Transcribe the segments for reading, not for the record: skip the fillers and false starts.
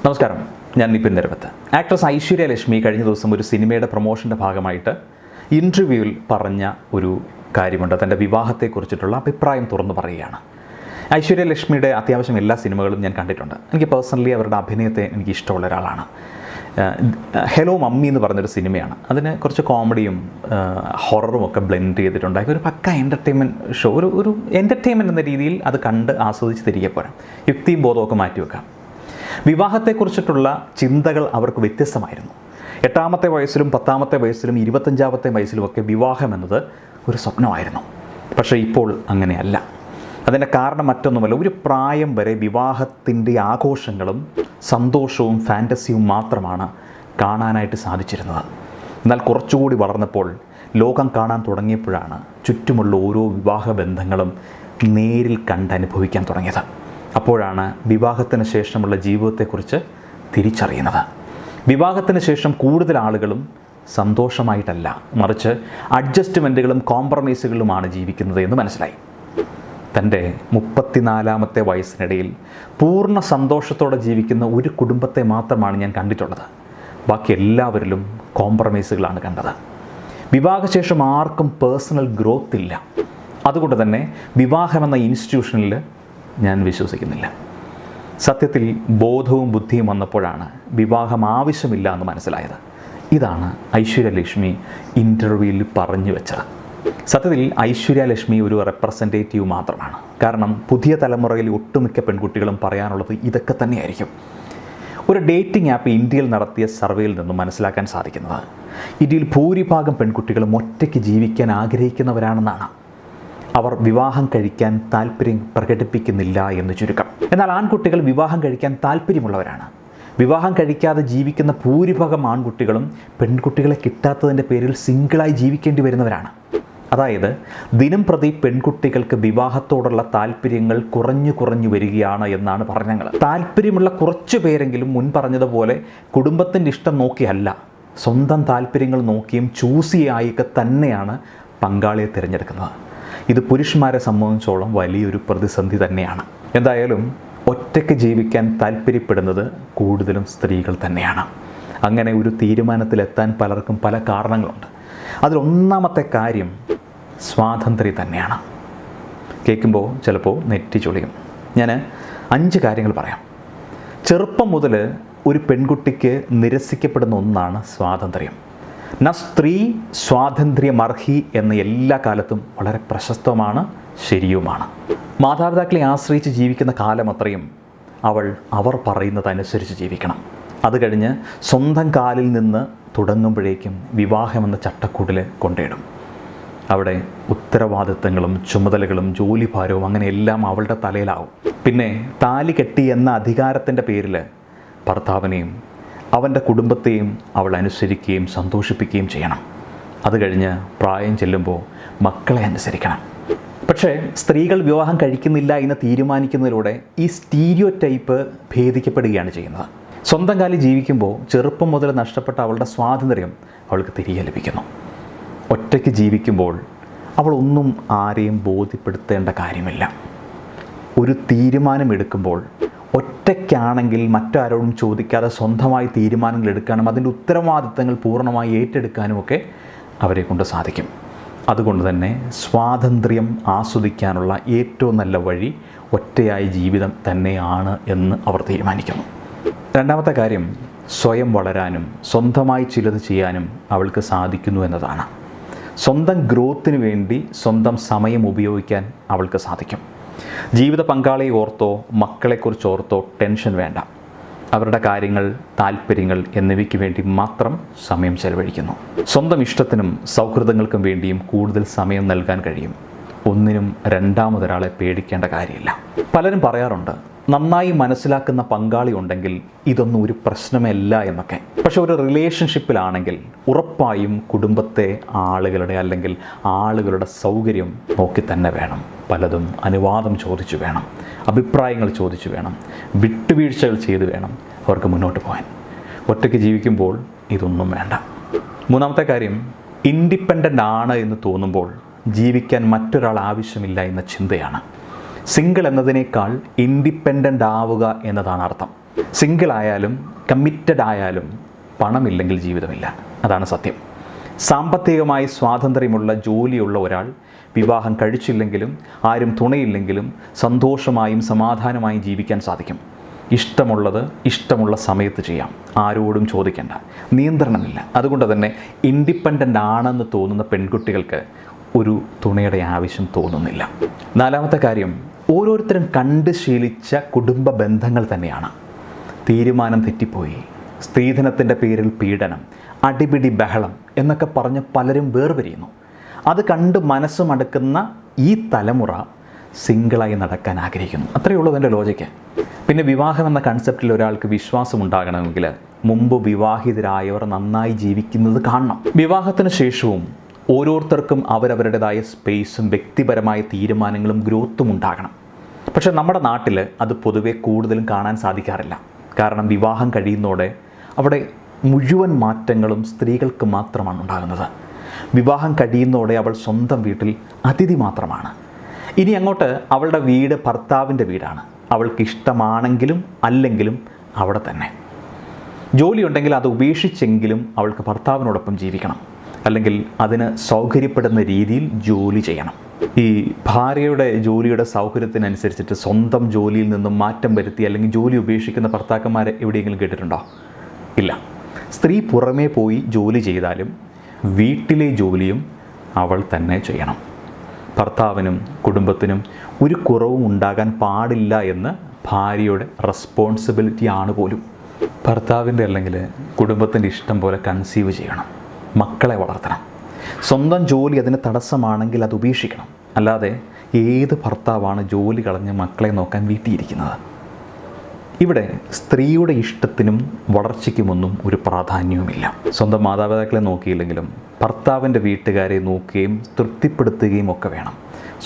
നമസ്കാരം, ഞാൻ നിപിൻ നിരവത്ത്. ആക്ട്രസ് ഐശ്വര്യ ലക്ഷ്മി കഴിഞ്ഞ ദിവസം ഒരു സിനിമയുടെ പ്രൊമോഷൻ്റെ ഭാഗമായിട്ട് ഇൻ്റർവ്യൂവിൽ പറഞ്ഞ ഒരു കാര്യമുണ്ട്. തൻ്റെ വിവാഹത്തെക്കുറിച്ചിട്ടുള്ള അഭിപ്രായം തുറന്നു പറയുകയാണ്. ഐശ്വര്യ ലക്ഷ്മിയുടെ അത്യാവശ്യം എല്ലാ സിനിമകളും ഞാൻ കണ്ടിട്ടുണ്ട്. എനിക്ക് പേഴ്സണലി അവരുടെ അഭിനയത്തെ എനിക്ക് ഇഷ്ടമുള്ള ഒരാളാണ്. ഹലോ മമ്മി എന്ന് പറഞ്ഞൊരു സിനിമയാണ്. അതിന് കുറച്ച് കോമഡിയും ഹൊററും ഒക്കെ ബ്ലെൻഡ് ചെയ്തിട്ടുണ്ട്. ഒരു പക്ക എൻ്റർടൈൻമെൻറ്റ് ഷോ, ഒരു എൻ്റർടൈൻമെൻറ്റ് എന്ന രീതിയിൽ അത് കണ്ട് ആസ്വദിച്ച് തിരികെ പോരാം. യുക്തിയും ബോധമൊക്കെ മാറ്റിവെക്കാം. വിവാഹത്തെക്കുറിച്ചിട്ടുള്ള ചിന്തകൾ അവർക്ക് വ്യത്യസ്തമായിരുന്നു. 8-ാമത്തെ വയസ്സിലും 10-ാമത്തെ വയസ്സിലും 25-ാമത്തെ വയസ്സിലുമൊക്കെ വിവാഹം എന്നത് ഒരു സ്വപ്നമായിരുന്നു. പക്ഷേ ഇപ്പോൾ അങ്ങനെയല്ല. അതിൻ്റെ കാരണം മറ്റൊന്നുമല്ല, ഒരു പ്രായം വരെ വിവാഹത്തിൻ്റെ ആഘോഷങ്ങളും സന്തോഷവും ഫാൻറ്റസിയും മാത്രമാണ് കാണാനായിട്ട് സാധിച്ചിരുന്നത്. എന്നാൽ കുറച്ചുകൂടി വളർന്നപ്പോൾ ലോകം കാണാൻ തുടങ്ങിയപ്പോഴാണ് ചുറ്റുമുള്ള ഓരോ വിവാഹ ബന്ധങ്ങളും നേരിൽ കണ്ടനുഭവിക്കാൻ തുടങ്ങിയത്. അപ്പോഴാണ് വിവാഹത്തിന് ശേഷമുള്ള ജീവിതത്തെക്കുറിച്ച് തിരിച്ചറിയുന്നത്. വിവാഹത്തിന് ശേഷം കൂടുതൽ ആളുകളും സന്തോഷമായിട്ടല്ല, മറിച്ച് അഡ്ജസ്റ്റ്മെൻറ്റുകളും കോംപ്രമൈസുകളുമാണ് ജീവിക്കുന്നത് എന്ന് മനസ്സിലായി. തൻ്റെ 34-ാമത്തെ വയസ്സിനിടയിൽ പൂർണ്ണ സന്തോഷത്തോടെ ജീവിക്കുന്ന ഒരു കുടുംബത്തെ മാത്രമാണ് ഞാൻ കണ്ടിട്ടുള്ളത്. ബാക്കി എല്ലാവരിലും കോംപ്രമൈസുകളാണ് കണ്ടത്. വിവാഹശേഷം ആർക്കും പേഴ്സണൽ ഗ്രോത്ത് ഇല്ല. അതുകൊണ്ട് തന്നെ വിവാഹമെന്ന ഇൻസ്റ്റിറ്റ്യൂഷനിൽ ഞാൻ വിശ്വസിക്കുന്നില്ല. സത്യത്തിൽ ബോധവും ബുദ്ധിയും വന്നപ്പോഴാണ് വിവാഹം ആവശ്യമില്ല എന്ന് മനസ്സിലായത്. ഇതാണ് ഐശ്വര്യ ലക്ഷ്മി ഇൻ്റർവ്യൂവിൽ പറഞ്ഞു വെച്ചത്. സത്യത്തിൽ ഐശ്വര്യ ലക്ഷ്മി ഒരു റെപ്രസെൻറ്റേറ്റീവ് മാത്രമാണ്. കാരണം പുതിയ തലമുറയിൽ ഒട്ടുമിക്ക പെൺകുട്ടികളും പറയാനുള്ളത് ഇതൊക്കെ തന്നെയായിരിക്കും. ഒരു ഡേറ്റിംഗ് ആപ്പ് ഇന്ത്യയിൽ നടത്തിയ സർവേയിൽ നിന്നും മനസ്സിലാക്കാൻ സാധിക്കുന്നത്, ഇന്ത്യയിൽ ഭൂരിഭാഗം പെൺകുട്ടികളും ഒറ്റയ്ക്ക് ജീവിക്കാൻ ആഗ്രഹിക്കുന്നവരാണെന്നാണ്. അവർ വിവാഹം കഴിക്കാൻ താല്പര്യം പ്രകടിപ്പിക്കുന്നില്ല എന്ന് ചുരുക്കം. എന്നാൽ ആൺകുട്ടികൾ വിവാഹം കഴിക്കാൻ താല്പര്യമുള്ളവരാണ്. വിവാഹം കഴിക്കാതെ ജീവിക്കുന്ന ഭൂരിഭാഗം ആൺകുട്ടികളും പെൺകുട്ടികളെ കിട്ടാത്തതിൻ്റെ പേരിൽ സിംഗിളായി ജീവിക്കേണ്ടി വരുന്നവരാണ്. അതായത് ദിനം പ്രതി പെൺകുട്ടികൾക്ക് വിവാഹത്തോടുള്ള താല്പര്യങ്ങൾ കുറഞ്ഞു വരികയാണ് എന്നാണ് പറഞ്ഞങ്ങൾ. താല്പര്യമുള്ള കുറച്ചു പേരെങ്കിലും മുൻ പറഞ്ഞതുപോലെ കുടുംബത്തിൻ്റെ ഇഷ്ടം നോക്കിയല്ല, സ്വന്തം താല്പര്യങ്ങൾ നോക്കിയും ചൂസിയായൊക്കെ തന്നെയാണ് പങ്കാളിയെ തിരഞ്ഞെടുക്കുന്നത്. ഇത് പുരുഷന്മാരെ സംബന്ധിച്ചോളം വലിയൊരു പ്രതിസന്ധി തന്നെയാണ്. എന്തായാലും ഒറ്റയ്ക്ക് ജീവിക്കാൻ താല്പര്യപ്പെടുന്നത് കൂടുതലും സ്ത്രീകൾ തന്നെയാണ്. അങ്ങനെ ഒരു തീരുമാനത്തിലെത്താൻ പലർക്കും പല കാരണങ്ങളുണ്ട്. അതിലൊന്നാമത്തെ കാര്യം സ്വാതന്ത്ര്യം തന്നെയാണ്. കേൾക്കുമ്പോൾ ചിലപ്പോൾ നെറ്റി ചൊളിയും. ഞാൻ 5 കാര്യങ്ങൾ പറയാം. ചെറുപ്പം മുതൽ ഒരു പെൺകുട്ടിക്ക് നിരസിക്കപ്പെടുന്ന ഒന്നാണ് സ്വാതന്ത്ര്യം. സ്ത്രീ സ്വാതന്ത്ര്യമർഹി എന്ന എല്ലാ കാലത്തും വളരെ പ്രശസ്തമാണ്, ശരിയുമാണ്. മാതാപിതാക്കളെ ആശ്രയിച്ച് ജീവിക്കുന്ന കാലം അത്രയും അവർ പറയുന്നതനുസരിച്ച് ജീവിക്കണം. അത് കഴിഞ്ഞ് സ്വന്തം കാലിൽ നിന്ന് തുടങ്ങുമ്പോഴേക്കും വിവാഹമെന്ന ചട്ടക്കൂടിൽ കൊണ്ടിടും. അവിടെ ഉത്തരവാദിത്തങ്ങളും ചുമതലകളും ജോലിഭാരവും അങ്ങനെ എല്ലാം അവളുടെ തലയിലാവും. പിന്നെ താലി കെട്ടി എന്ന അധികാരത്തിൻ്റെ പേരിൽ ഭർത്താവിനെയും അവൻ്റെ കുടുംബത്തെയും അവൾ അനുസരിക്കുകയും സന്തോഷിപ്പിക്കുകയും ചെയ്യണം. അത് കഴിഞ്ഞ് പ്രായം ചെല്ലുമ്പോൾ മക്കളെ അനുസരിക്കണം. പക്ഷേ സ്ത്രീകൾ വിവാഹം കഴിക്കുന്നില്ല എന്ന് തീരുമാനിക്കുന്നതിലൂടെ ഈ സ്റ്റീരിയോ ടൈപ്പ് ഭേദിക്കപ്പെടുകയാണ് ചെയ്യുന്നത്. സ്വന്തം കാലിൽ ജീവിക്കുമ്പോൾ ചെറുപ്പം മുതൽ നഷ്ടപ്പെട്ട അവളുടെ സ്വാതന്ത്ര്യം അവൾക്ക് തിരികെ ലഭിക്കുന്നു. ഒറ്റയ്ക്ക് ജീവിക്കുമ്പോൾ അവൾ ഒന്നും ആരെയും ബോധ്യപ്പെടുത്തേണ്ട കാര്യമില്ല. ഒരു തീരുമാനമെടുക്കുമ്പോൾ ഒറ്റയ്ക്കാണെങ്കിൽ മറ്റാരോടും ചോദിക്കാതെ സ്വന്തമായി തീരുമാനങ്ങൾ എടുക്കാനും അതിൻ്റെ ഉത്തരവാദിത്തങ്ങൾ പൂർണ്ണമായി ഏറ്റെടുക്കാനുമൊക്കെ അവരെ കൊണ്ട് സാധിക്കും. അതുകൊണ്ട് തന്നെ സ്വാതന്ത്ര്യം ആസ്വദിക്കാനുള്ള ഏറ്റവും നല്ല വഴി ഒറ്റയായ ജീവിതം തന്നെയാണ് എന്ന് അവർ തീരുമാനിക്കുന്നു. രണ്ടാമത്തെ കാര്യം, സ്വയം വളരാനും സ്വന്തമായി ചിലത് ചെയ്യാനും അവൾക്ക് സാധിക്കുന്നു എന്നതാണ്. സ്വന്തം ഗ്രോത്തിന് വേണ്ടി സ്വന്തം സമയം ഉപയോഗിക്കാൻ അവൾക്ക് സാധിക്കും. ജീവിത പങ്കാളിയെ ഓർത്തോ മക്കളെക്കുറിച്ച് ഓർത്തോ ടെൻഷൻ വേണ്ട. അവരുടെ കാര്യങ്ങൾ, താല്പര്യങ്ങൾ എന്നിവയ്ക്ക് വേണ്ടി മാത്രം സമയം ചെലവഴിക്കുന്നു. സ്വന്തം ഇഷ്ടത്തിനും സൗഹൃദങ്ങൾക്കും വേണ്ടിയും കൂടുതൽ സമയം നൽകാൻ കഴിയും. ഒന്നിനും രണ്ടാമതൊരാളെ പേടിക്കേണ്ട കാര്യമില്ല. പലരും പറയാറുണ്ട്, നന്നായി മനസ്സിലാക്കുന്ന പങ്കാളി ഉണ്ടെങ്കിൽ ഇതൊന്നും ഒരു പ്രശ്നമല്ല എന്നൊക്കെ. പക്ഷെ ഒരു റിലേഷൻഷിപ്പിലാണെങ്കിൽ ഉറപ്പായും കുടുംബത്തെ ആളുകളുടെ സൗകര്യം നോക്കി തന്നെ വേണം. പലതും അനുവാദം ചോദിച്ചു വേണം, അഭിപ്രായങ്ങൾ ചോദിച്ചു വേണം, വിട്ടുവീഴ്ചകൾ ചെയ്തു വേണം അവർക്ക് മുന്നോട്ട് പോകാൻ. ഒറ്റയ്ക്ക് ജീവിക്കുമ്പോൾ ഇതൊന്നും വേണ്ട. മൂന്നാമത്തെ കാര്യം, ഇൻഡിപെൻഡൻ്റ് ആണ് എന്ന് തോന്നുമ്പോൾ ജീവിക്കാൻ മറ്റൊരാൾ ആവശ്യമില്ല എന്ന ചിന്തയാണ്. സിംഗിൾ എന്നതിനേക്കാൾ ഇൻഡിപെൻഡൻ്റ് ആവുക എന്നതാണ് അർത്ഥം. സിംഗിൾ ആയാലും കമ്മിറ്റഡ് ആയാലും പണമില്ലെങ്കിൽ ജീവിതമില്ല. അതാണ് സത്യം. സാമ്പത്തികമായി സ്വാതന്ത്ര്യമുള്ള ജോലിയുള്ള ഒരാൾ വിവാഹം കഴിച്ചില്ലെങ്കിലും ആരും തുണയില്ലെങ്കിലും സന്തോഷമായും സമാധാനമായും ജീവിക്കാൻ സാധിക്കും. ഇഷ്ടമുള്ളത് ഇഷ്ടമുള്ള സമയത്ത് ചെയ്യാം, ആരോടും ചോദിക്കേണ്ട, നിയന്ത്രണമില്ല. അതുകൊണ്ട് തന്നെ ഇൻഡിപെൻഡൻ്റ് ആണെന്ന് തോന്നുന്ന പെൺകുട്ടികൾക്ക് ഒരു തുണയുടെ ആവശ്യം തോന്നുന്നില്ല. നാലാമത്തെ കാര്യം, ഓരോരുത്തരും കണ്ട് ശീലിച്ച കുടുംബ ബന്ധങ്ങൾ തന്നെയാണ്. തീരുമാനം തെറ്റിപ്പോയി, സ്ത്രീധനത്തിൻ്റെ പേരിൽ പീഡനം, അടിപിടി, ബഹളം എന്നൊക്കെ പറഞ്ഞ് പലരും വേർപിരിയുന്നു. അത് കണ്ട് മനസ്സുമടുക്കുന്ന ഈ തലമുറ സിംഗിളായി നടക്കാൻ ആഗ്രഹിക്കുന്നു. അത്രയേ ഉള്ളൂ അതിൻ്റെ ലോജിക്ക്. പിന്നെ വിവാഹം എന്ന കൺസെപ്റ്റിൽ ഒരാൾക്ക് വിശ്വാസം ഉണ്ടാകണമെങ്കിൽ മുമ്പ് വിവാഹിതരായവർ നന്നായി ജീവിക്കുന്നത് കാണണം. വിവാഹത്തിന് ശേഷവും ഓരോരുത്തർക്കും അവരവരുടേതായ സ്പേസും വ്യക്തിപരമായ തീരുമാനങ്ങളും ഗ്രോത്തും ഉണ്ടാകണം. പക്ഷേ നമ്മുടെ നാട്ടിൽ അത് പൊതുവെ കൂടുതലും കാണാൻ സാധിക്കാറില്ല. കാരണം വിവാഹം കഴിയുന്നതോടെ അവിടെ മുഴുവൻ മാറ്റങ്ങളും സ്ത്രീകൾക്ക് മാത്രമാണ് ഉണ്ടാകുന്നത്. വിവാഹം കഴിയുന്നതോടെ അവൾ സ്വന്തം വീട്ടിൽ അതിഥി മാത്രമാണ്. ഇനി അങ്ങോട്ട് അവളുടെ വീട് ഭർത്താവിൻ്റെ വീടാണ്. അവൾക്ക് ഇഷ്ടമാണെങ്കിലും അല്ലെങ്കിലും അവിടെ തന്നെ. ജോലിയുണ്ടെങ്കിൽ അത് ഉപേക്ഷിച്ചെങ്കിലും അവൾക്ക് ഭർത്താവിനോടൊപ്പം ജീവിക്കണം, അല്ലെങ്കിൽ അതിന് സൗകര്യപ്പെടുന്ന രീതിയിൽ ജോലി ചെയ്യണം. ഈ ഭാര്യയുടെ ജോലിയുടെ സൗകര്യത്തിനനുസരിച്ചിട്ട് സ്വന്തം ജോലിയിൽ നിന്നും മാറ്റം വരുത്തി അല്ലെങ്കിൽ ജോലി ഉപേക്ഷിക്കുന്ന ഭർത്താക്കന്മാരെ എവിടെയെങ്കിലും കേട്ടിട്ടുണ്ടോ? ഇല്ല. സ്ത്രീ പുറമേ പോയി ജോലി ചെയ്താലും വീട്ടിലെ ജോലിയും അവൾ തന്നെ ചെയ്യണം. ഭർത്താവിനും കുടുംബത്തിനും ഒരു കുറവും ഉണ്ടാകാൻ പാടില്ല എന്ന് ഭാര്യയുടെ റെസ്പോൺസിബിലിറ്റി ആണ് പോലും. ഭർത്താവിൻ്റെ അല്ലെങ്കിൽ കുടുംബത്തിൻ്റെ ഇഷ്ടം പോലെ കൺസീവ് ചെയ്യണം, മക്കളെ വളർത്തണം. സ്വന്തം ജോലി അതിന് തടസ്സമാണെങ്കിൽ അത് ഉപേക്ഷിക്കണം. അല്ലാതെ ഏത് ഭർത്താവാണ് ജോലി കളഞ്ഞ് മക്കളെ നോക്കാൻ വീട്ടിയിരിക്കുന്നത്? ഇവിടെ സ്ത്രീയുടെ ഇഷ്ടത്തിനും വളർച്ചയ്ക്കുമൊന്നും ഒരു പ്രാധാന്യവുമില്ല. സ്വന്തം മാതാപിതാക്കളെ നോക്കിയില്ലെങ്കിലും ഭർത്താവിൻ്റെ വീട്ടുകാരെ നോക്കുകയും തൃപ്തിപ്പെടുത്തുകയും ഒക്കെ വേണം.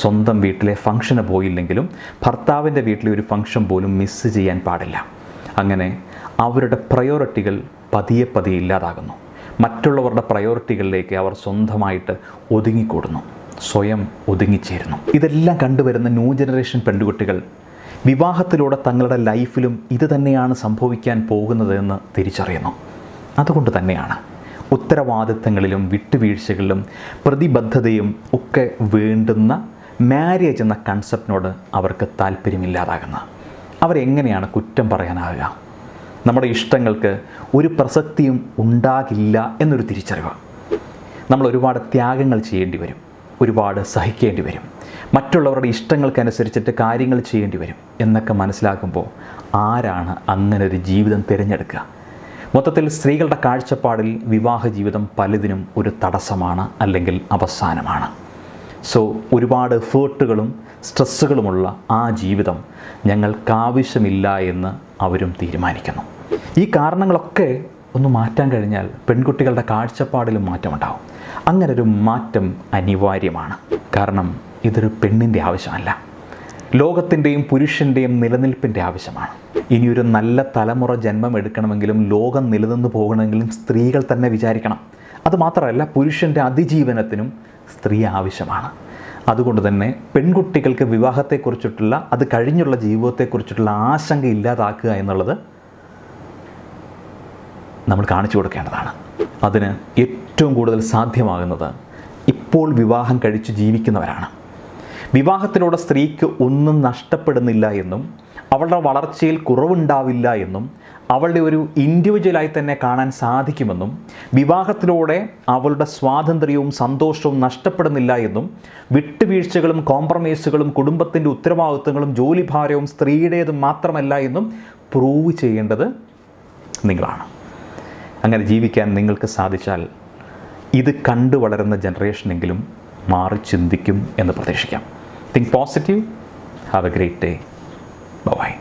സ്വന്തം വീട്ടിലെ ഫംഗ്ഷന് പോയില്ലെങ്കിലും ഭർത്താവിൻ്റെ വീട്ടിലെ ഒരു ഫംഗ്ഷൻ പോലും മിസ്സ് ചെയ്യാൻ പാടില്ല. അങ്ങനെ അവരുടെ പ്രയോറിറ്റികൾ പതിയെ പതിയെ ഇല്ലാതാകുന്നു. മറ്റുള്ളവരുടെ പ്രയോറിറ്റികളിലേക്ക് അവർ സ്വന്തമായിട്ട് ഒതുങ്ങിക്കൂടുന്നു, സ്വയം ഒതുങ്ങിച്ചേരുന്നു. ഇതെല്ലാം കണ്ടുവരുന്ന ന്യൂ ജനറേഷൻ പെൺകുട്ടികൾ വിവാഹത്തിലൂടെ തങ്ങളുടെ ലൈഫിലും ഇത് തന്നെയാണ് സംഭവിക്കാൻ പോകുന്നതെന്ന് തിരിച്ചറിയുന്നു. അതുകൊണ്ട് തന്നെയാണ് ഉത്തരവാദിത്തങ്ങളിലും വിട്ടുവീഴ്ചകളിലും പ്രതിബദ്ധതയും ഒക്കെ വേണ്ടുന്ന മാരേജ് എന്ന കൺസെപ്റ്റിനോട് അവർക്ക് താല്പര്യമില്ലാതാകുന്നത്. അവരെങ്ങനെയാണ് കുറ്റം പറയാനാകുക? നമ്മുടെ ഇഷ്ടങ്ങൾക്ക് ഒരു പ്രസക്തിയും ഉണ്ടാകില്ല എന്നൊരു തിരിച്ചറിവ്. നമ്മൾ ഒരുപാട് ത്യാഗങ്ങൾ ചെയ്യേണ്ടി വരും, ഒരുപാട് സഹിക്കേണ്ടി വരും, മറ്റുള്ളവരുടെ ഇഷ്ടങ്ങൾക്കനുസരിച്ചിട്ട് കാര്യങ്ങൾ ചെയ്യേണ്ടി വരും എന്നൊക്കെ മനസ്സിലാക്കുമ്പോൾ ആരാണ് അങ്ങനെ ഒരു ജീവിതം തിരഞ്ഞെടുക്കുക? മൊത്തത്തിൽ സ്ത്രീകളുടെ കാഴ്ചപ്പാടിൽ വിവാഹ ജീവിതം പലതിനും ഒരു തടസ്സമാണ്, അല്ലെങ്കിൽ അവസാനമാണ്. സോ ഒരുപാട് എഫേർട്ടുകളും സ്ട്രെസ്സുകളുമുള്ള ആ ജീവിതം ഞങ്ങൾക്കാവശ്യമില്ല എന്ന് അവരും തീരുമാനിക്കുന്നു. ഈ കാരണങ്ങളൊക്കെ ഒന്ന് മാറ്റാൻ കഴിഞ്ഞാൽ പെൺകുട്ടികളുടെ കാഴ്ചപ്പാടിലും മാറ്റമുണ്ടാകും. അങ്ങനൊരു മാറ്റം അനിവാര്യമാണ്. കാരണം ഇതൊരു പെണ്ണിൻ്റെ ആവശ്യമല്ല, ലോകത്തിൻ്റെയും പുരുഷൻ്റെയും നിലനിൽപ്പിൻ്റെ ആവശ്യമാണ്. ഇനിയൊരു നല്ല തലമുറ ജന്മം എടുക്കണമെങ്കിലും ലോകം നിലനിന്ന് പോകണമെങ്കിലും സ്ത്രീകൾ തന്നെ വിചാരിക്കണം. അതുമാത്രമല്ല, പുരുഷൻ്റെ അതിജീവനത്തിനും സ്ത്രീ ആവശ്യമാണ്. അതുകൊണ്ട് തന്നെ പെൺകുട്ടികൾക്ക് വിവാഹത്തെക്കുറിച്ചിട്ടുള്ള, അത് കഴിഞ്ഞുള്ള ജീവിതത്തെക്കുറിച്ചിട്ടുള്ള ആശങ്ക ഇല്ലാതാക്കുക എന്നുള്ളത് നമ്മൾ കാണിച്ചു കൊടുക്കേണ്ടതാണ്. അതിന് ഏറ്റവും കൂടുതൽ സാധ്യമാകുന്നത് ഇപ്പോൾ വിവാഹം കഴിച്ച് ജീവിക്കുന്നവരാണ്. വിവാഹത്തിലൂടെ സ്ത്രീക്ക് ഒന്നും നഷ്ടപ്പെടുന്നില്ല എന്നും അവളുടെ വളർച്ചയിൽ കുറവുണ്ടാവില്ല എന്നും അവളുടെ ഒരു ഇൻഡിവിജ്വലായി തന്നെ കാണാൻ സാധിക്കുമെന്നും വിവാഹത്തിലൂടെ അവളുടെ സ്വാതന്ത്ര്യവും സന്തോഷവും നഷ്ടപ്പെടുന്നില്ല എന്നും വിട്ടുവീഴ്ചകളും കോംപ്രമൈസുകളും കുടുംബത്തിൻ്റെ ഉത്തരവാദിത്വങ്ങളും ജോലിഭാരവും സ്ത്രീയുടേത് മാത്രമല്ല എന്നും പ്രൂവ് ചെയ്യേണ്ടത് നിങ്ങളാണ്. അങ്ങനെ ജീവിക്കാൻ നിങ്ങൾക്ക് സാധിച്ചാൽ ഇത് കണ്ടു വളരുന്ന ജനറേഷനെങ്കിലും മാറി ചിന്തിക്കും എന്ന് പ്രതീക്ഷിക്കാം. Think positive. Have a great day. By.